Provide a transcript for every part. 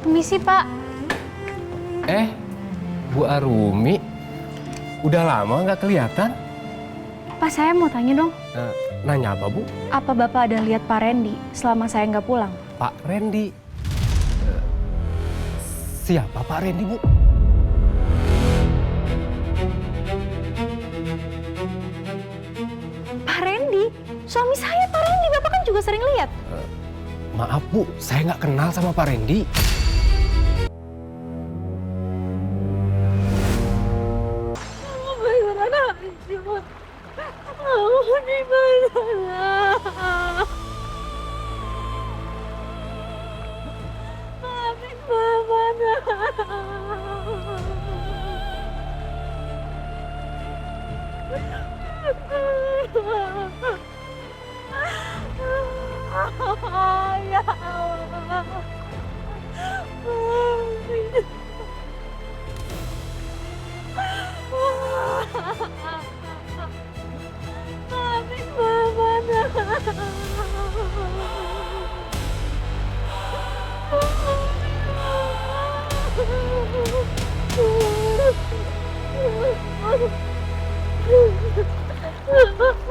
Permisi, Pak. Bu Arumi, udah lama nggak kelihatan? Pak, saya mau tanya dong. Nanya apa, Bu? Apa Bapak ada lihat Pak Randy selama saya nggak pulang? Pak Randy. Siapa Pak Randy, Bu? Pak Randy? Suami saya Pak Randy, Bapak kan juga sering lihat. Maaf, Bu, saya nggak kenal sama Pak Randy. Ya Allah. Maafin Mama,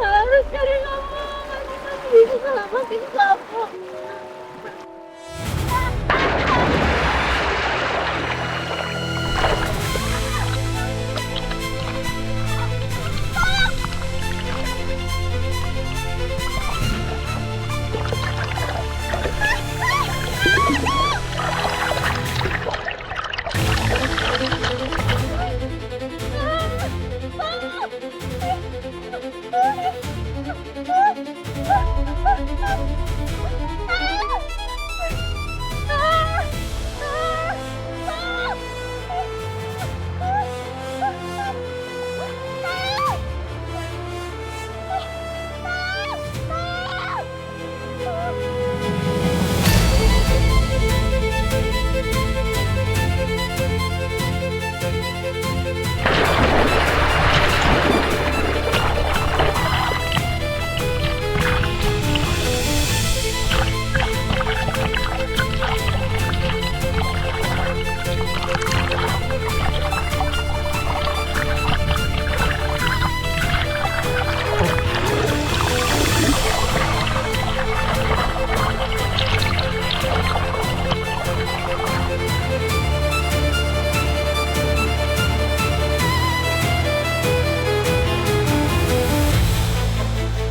harus cari kamu, masih bisa selamatin kamu.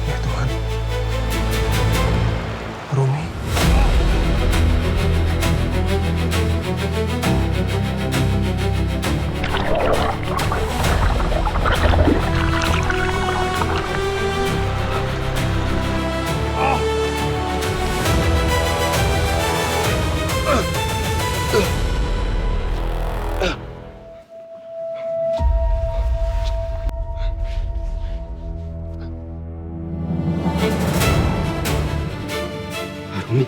Ya Tuhan. Rumi. Rumi.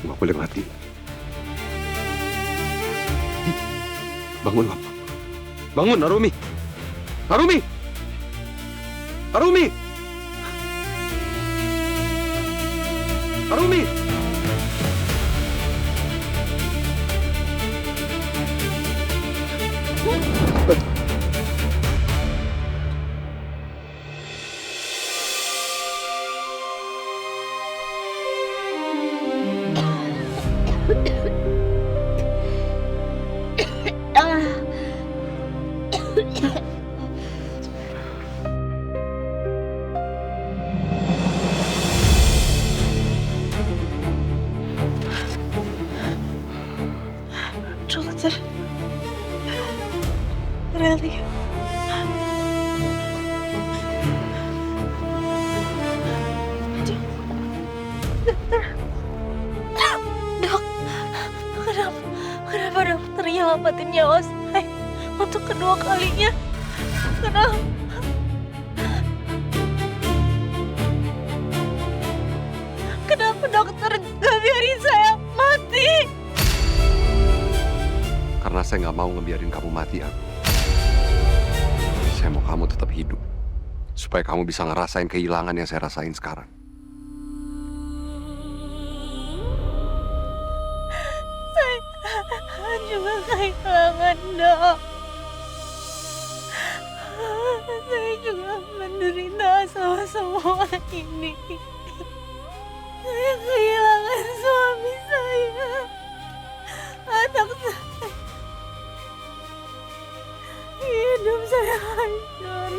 Nggak boleh mati. Bangun, Bapak. Bangun, Arumi. Arumi! Arumi! Arumi! Dokter, Rally. Dok, kenapa dokter nyelamatin nyawa saya untuk kedua kalinya? Kenapa? saya nggak mau ngebiarin kamu mati, Abi. Saya mau kamu tetap hidup. Supaya kamu bisa ngerasain kehilangan yang saya rasain sekarang. Saya juga kehilangan, Dok. Saya juga menderita sama semua ini. Saya kehilangan suami saya, anak saya. Hidup saya hancur.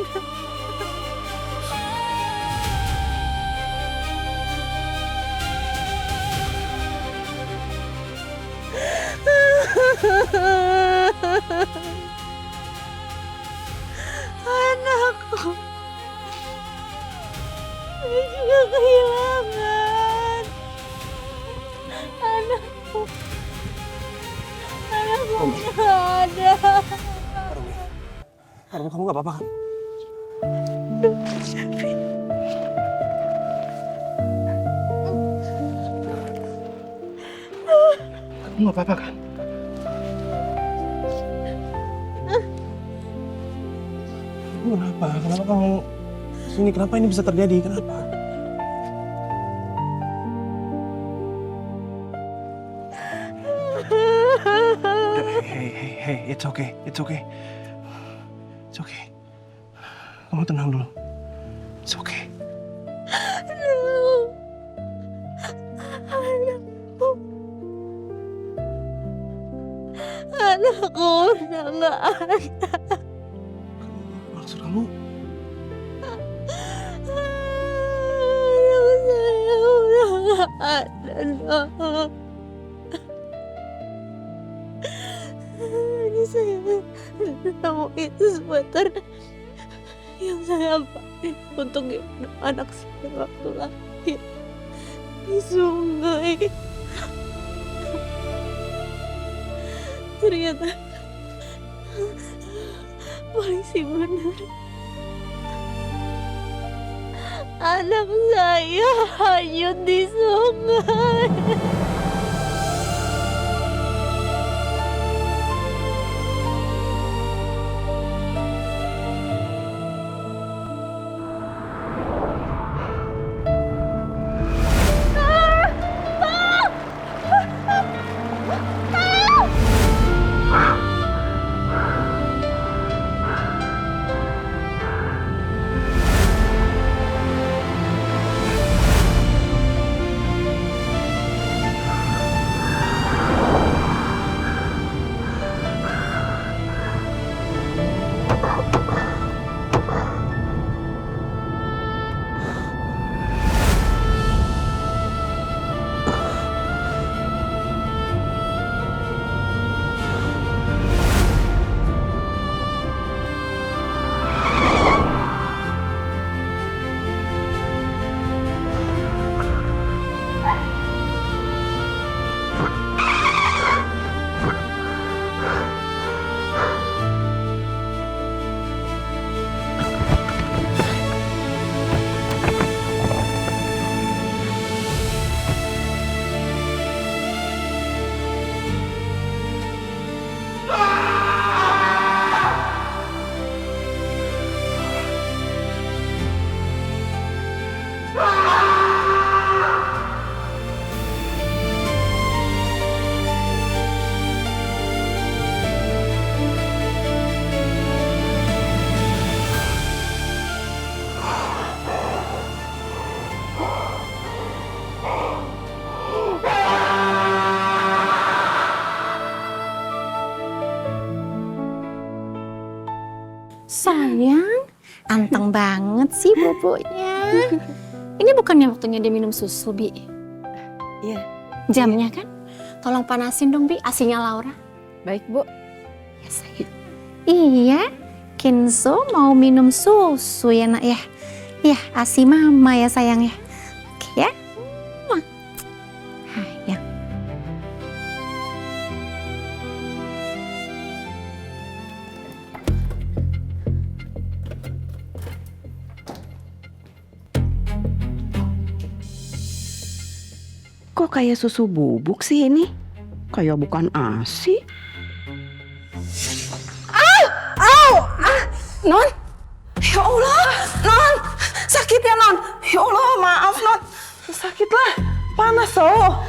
Anakku, saya juga kehilangan anakku. Anakku nggak ada. Arumi, kamu nggak apa-apa kan? Kamu nggak apa-apa kan? Kenapa? Kenapa kamu sini? Kenapa ini bisa terjadi? Kenapa? Hey, it's okay, it's okay. It's okay. Kamu tenang dulu. It's okay. Anakku udah nggak ada. Maksud kamu? Anak saya udah nggak ada, Dok. Ini saya nemuin sweater yang saya pakai untuk gendong anak saya waktu lahir di sungai. Ternyata polisi benar. Anak saya hanyut di sungai. Sayang, anteng banget sih bobonya. Ini bukannya waktunya dia minum susu, Bi? Iya. Jamnya kan? Tolong panasin dong, Bi, asinya Laura. Baik, Bu. Ya, sayang. Iya, Kenzo mau minum susu ya, Nak ya. Iya, asi mama ya, sayang ya. Oke ya. Sayang. Kok kayak susu bubuk sih ini? Kayak bukan ASI. Non? Ya Allah, Non! Sakit ya, Non? Ya Allah, maaf, Non. Sakit lah, panas, oh.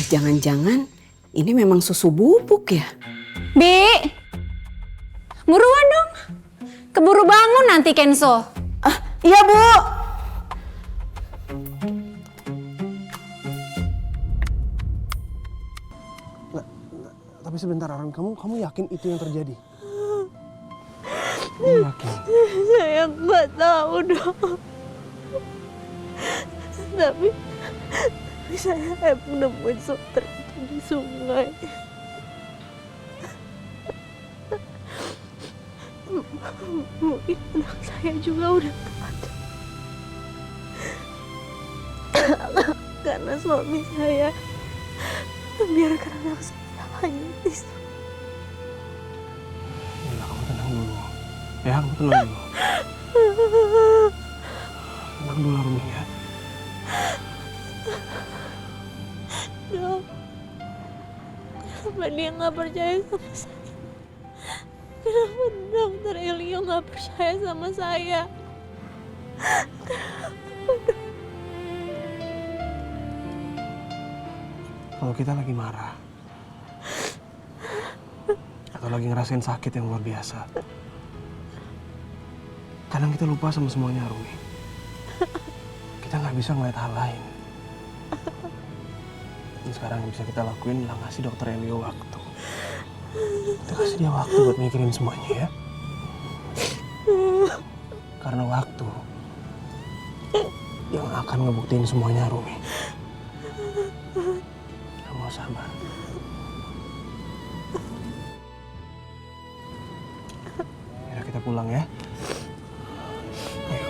Jangan-jangan ini memang susu bubuk ya? Bi, buruan dong. Keburu bangun nanti Kenzo. Ah, iya, Bu. Tapi sebentar, Aran, kamu yakin itu yang terjadi? Kamu yakin? Saya nggak tahu dong. Tapi saya menemuin suster itu di sungai. Mungkin anak saya juga udah ada. Karena suami saya membiarkan anak saya hanyut di sungai. Udah, kamu tenang dulu. Ya, kamu tenang dulu. Tenang dulu, Rumi, ya. Dok, kenapa dia nggak percaya sama saya? Kenapa dokter Elio nggak percaya sama saya? Kalau kita lagi marah, atau lagi ngerasain sakit yang luar biasa, kadang kita lupa sama semuanya, Rumi. Kita nggak bisa ngeliat hal lain. Dan sekarang yang bisa kita lakuin adalah ngasih dokter Elio waktu. Kita kasih dia waktu buat mikirin semuanya, ya. Karena waktu yang akan ngebuktiin semuanya, Rumi. Kamu sabar. Ya, kita pulang ya. Ayo.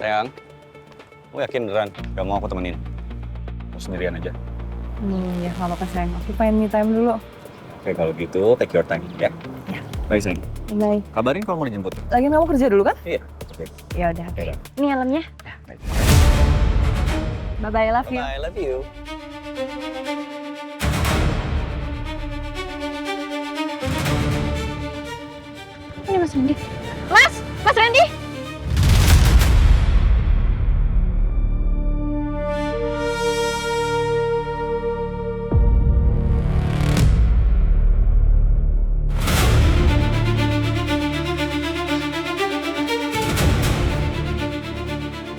Sayang, kamu yakin beneran gak mau aku temenin? Mau sendirian aja. Ya nggak apa-apa sayang. Aku pengen me time dulu. Oke, kalau gitu take your time, ya? Ya. Baik, sayang. Baik. Kabarin kalau mau dijemput. Lagi kamu kerja dulu kan? Iya, oke. Ya udah. Oke, dah. Ini helmnya. Baik. Bye bye, love you. Bye, love you. Ini Mas Randy. Mas Randy.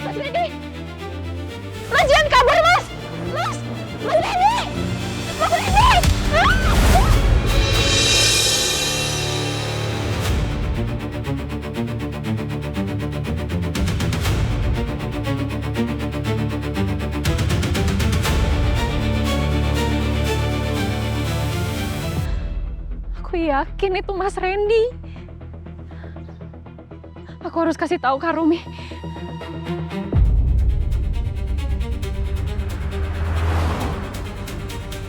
Mas Randy. Mas jangan kabur, Mas. Mas Randy. Mas Randy. Aku yakin itu Mas Randy. Aku harus kasih tahu Kak Rumi.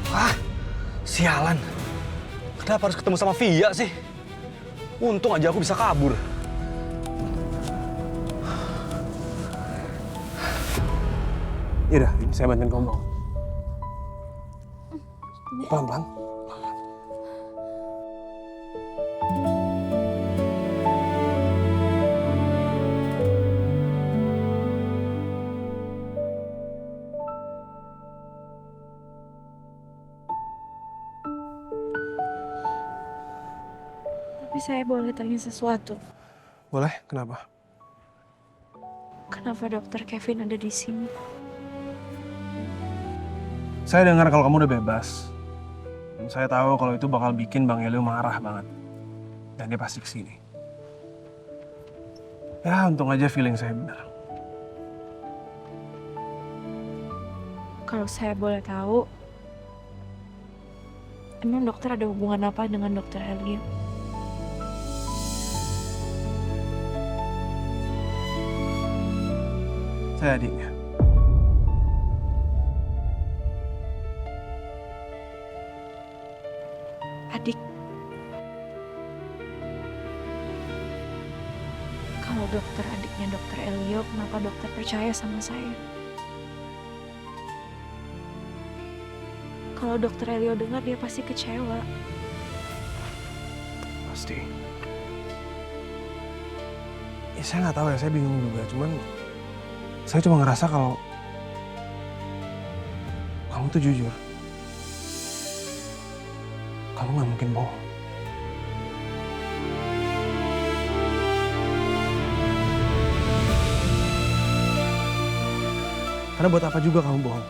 Wah, sialan. Kenapa harus ketemu sama Via sih? Untung aja aku bisa kabur. Yaudah, saya bantuin kamu bawa. Pelan-pelan. Tapi saya boleh tanya sesuatu. Boleh? Kenapa? Kenapa dokter Kevin ada di sini? Saya dengar kalau kamu udah bebas. Dan saya tahu kalau itu bakal bikin Bang Elio marah banget. Dan dia pasti kesini. Ya, untung aja feeling saya benar. Kalau saya boleh tahu, emang dokter ada hubungan apa dengan dokter Elio? Saya adiknya. Adik. dokter adiknya dokter Elio, kenapa dokter percaya sama saya? Kalau dokter Elio dengar dia pasti kecewa. Pasti. Ya saya nggak tahu ya, saya bingung juga. Cuman saya cuma ngerasa kalau kamu tuh jujur. Kamu nggak mungkin bohong. Karena buat apa juga kamu bohong?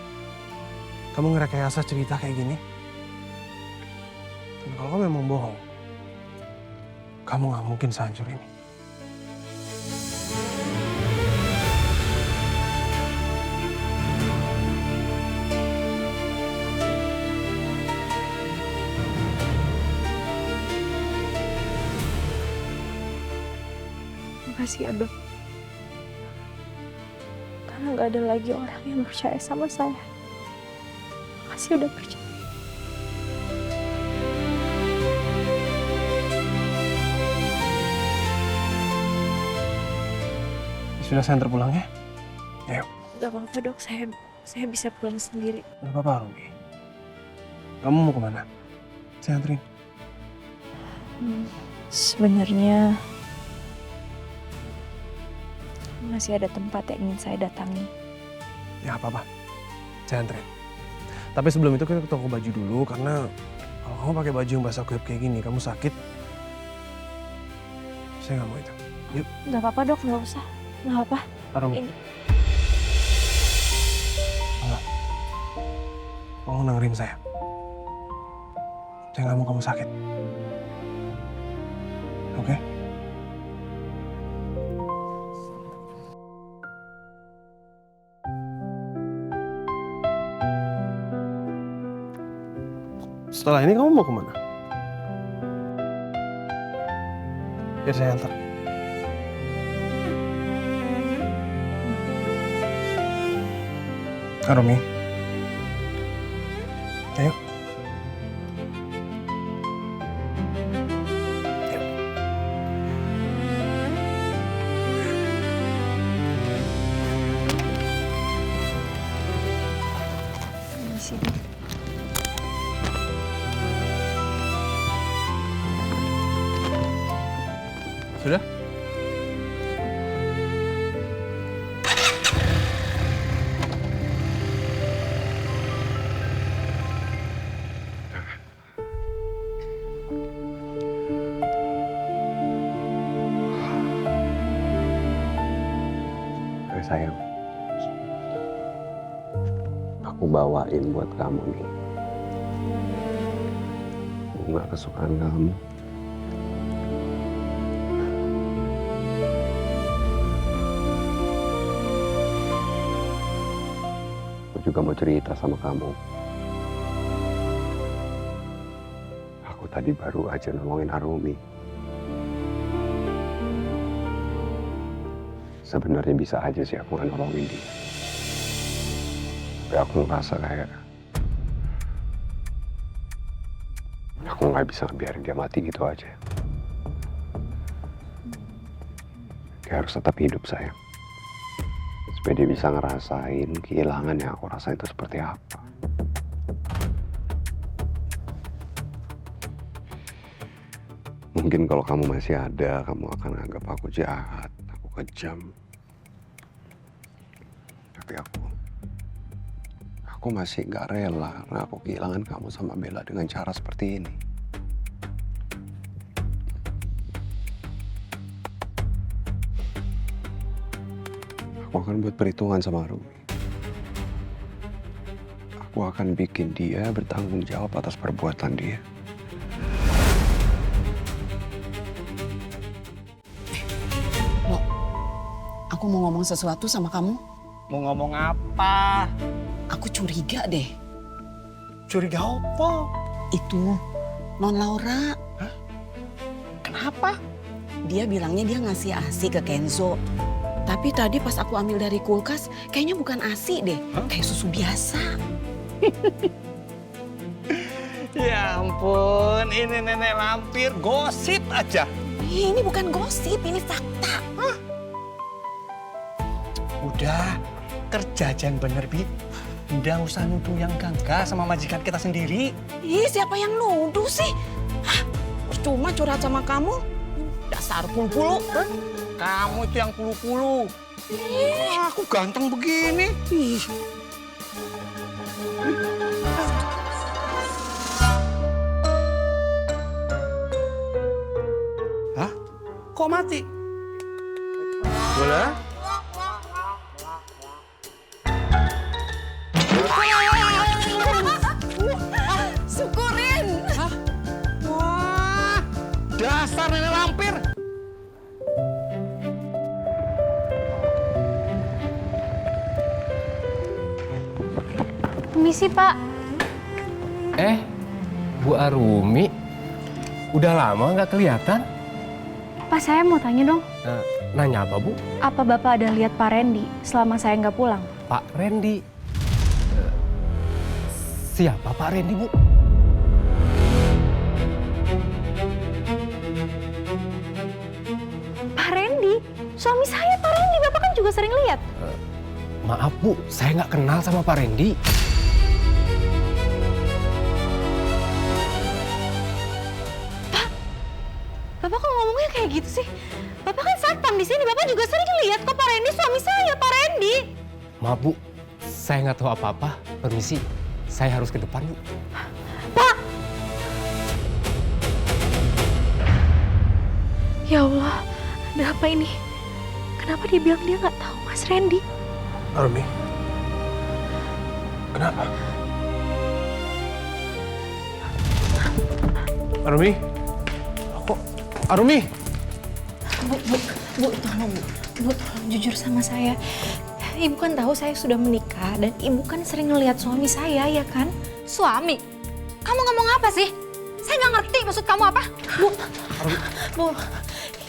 Kamu ngerekayasa cerita kayak gini? Dan kalau kamu memang bohong, kamu nggak mungkin sehancur ini. Makasih ya dok. Karena gak ada lagi orang yang percaya sama saya. Makasih udah percaya. Sudah saya antar pulang ya? Ayo. Gak apa-apa dok, saya bisa pulang sendiri. Gak apa-apa Rumi. Kamu mau kemana? Saya anterin. Sebenarnya masih ada tempat yang ingin saya datangi. Ya apa-apa. Saya anterin. Tapi sebelum itu kita ke toko baju dulu karena kalau kamu pakai baju yang basah kuyup kayak gini, kamu sakit. Saya nggak mau itu. Yuk. Gak apa-apa dok, gak usah. Gak apa-apa. Rumi. Ini. Kamu dengerin saya. Saya nggak mau kamu sakit. Oke? Setelah ini kamu mau kemana? Biar saya antar. Romi. Ayo. Permisi dok. Sudah? Sayang, aku bawain buat kamu nih bunga kesukaan kamu. Aku juga mau cerita sama kamu. Aku tadi baru aja nolongin Arumi. Sebenarnya bisa aja sih aku nggak nolongin dia. Tapi aku ngerasa kayak aku nggak bisa ngebiarin dia mati gitu aja. Kayak harus tetap hidup sayang. Supaya dia bisa ngerasain kehilangan yang aku rasain itu seperti apa. Mungkin kalau kamu masih ada, kamu akan anggap aku jahat, aku kejam. Tapi aku masih gak rela karena aku kehilangan kamu sama Bella dengan cara seperti ini. Aku akan buat perhitungan sama Rumi. Aku akan bikin dia bertanggung jawab atas perbuatan dia. Lo, aku mau ngomong sesuatu sama kamu. Mau ngomong apa? Aku curiga deh. Curiga apa? Itu Non Laura. Hah? Kenapa? Dia bilangnya dia ngasih ASI ke Kenzo. Tapi tadi pas aku ambil dari kulkas, kayaknya bukan ASI deh. Hah? Kayak susu biasa. Ya ampun, ini nenek lampir gosip aja. Ini bukan gosip, ini fakta. Udah, kerja aja yang bener, Bi. Nggak usah nuduh yang enggak sama majikan kita sendiri. Ih, siapa yang nuduh sih? Hah, cuma curhat sama kamu. Dasar pulu-pulu. Kamu itu yang pulu-pulu. Aku ganteng begini. Ih, Hah? Kok mati? Bola? syukurin. Wah, dasar nenek lampir. Permisi, Pak. Bu Arumi, udah lama nggak kelihatan? Pak, saya mau tanya dong. Nanya apa, Bu? Apa Bapak ada lihat Pak Randy selama saya nggak pulang? Pak Randy. Siapa Pak Randy, Bu? Pak Randy? Suami saya Pak Randy, Bapak kan juga sering lihat. Maaf, Bu, saya nggak kenal sama Pak Randy. Bapak kok ngomongnya kayak gitu sih? Bapak kan satpam di sini, Bapak juga sering lihat kok Pak Randy suami saya, Pak Randy. Maaf, Bu, saya nggak tahu apa-apa. Permisi, saya harus ke depan, Bu. Pak! Ya Allah, ada apa ini? Kenapa dia bilang dia nggak tahu Mas Randy? Arumi, kenapa? Arumi? Kok? Arumi? Bu, tolong jujur sama saya. Ibu kan tahu saya sudah menikah dan ibu kan sering ngelihat suami saya, ya kan? Suami? Kamu ngomong apa sih? Saya nggak ngerti maksud kamu apa. Bu,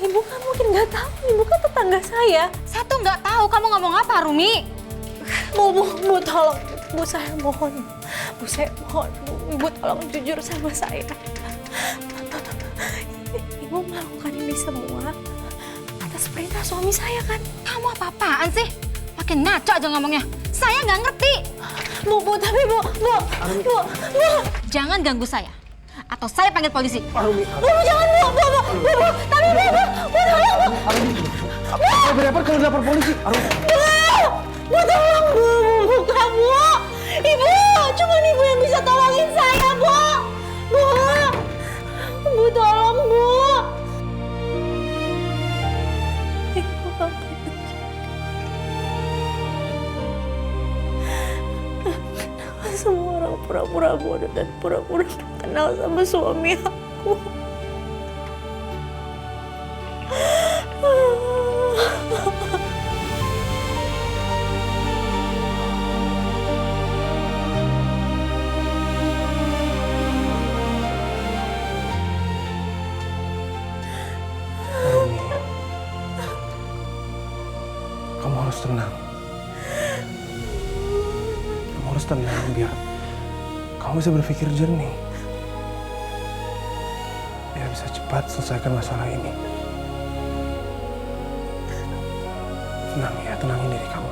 ibu kan mungkin nggak tahu, ibu kan tetangga saya. Saya tuh nggak tahu kamu ngomong apa, Rumi. Bu, tolong. Bu, saya mohon. Bu, saya mohon. Bu, ibu tolong jujur sama saya. Ibu melakukan ini semua atas perintah suami saya kan? Kamu apa-apaan sih? Makin ngaco aja ngomongnya. Saya nggak ngerti. Bu, tapi Bu. Jangan ganggu saya. Atau saya panggil polisi. Bu, jangan Bu. Tapi Bu, tolong Bu. Apa berapa kalau lapor polisi? Arumi. Bu, tolong Bu, buka Bu. Ibu, cuma ibu yang bisa tolongin saya, Bu. Bu, tolong Bu. Ibu, kenapa semua orang pura-pura bodoh dan pura-pura kenal sama suami aku? Kamu harus tenang. Kamu harus tenang biar kamu bisa berpikir jernih. Biar bisa cepat selesaikan masalah ini. Tenang ya, tenangin diri kamu.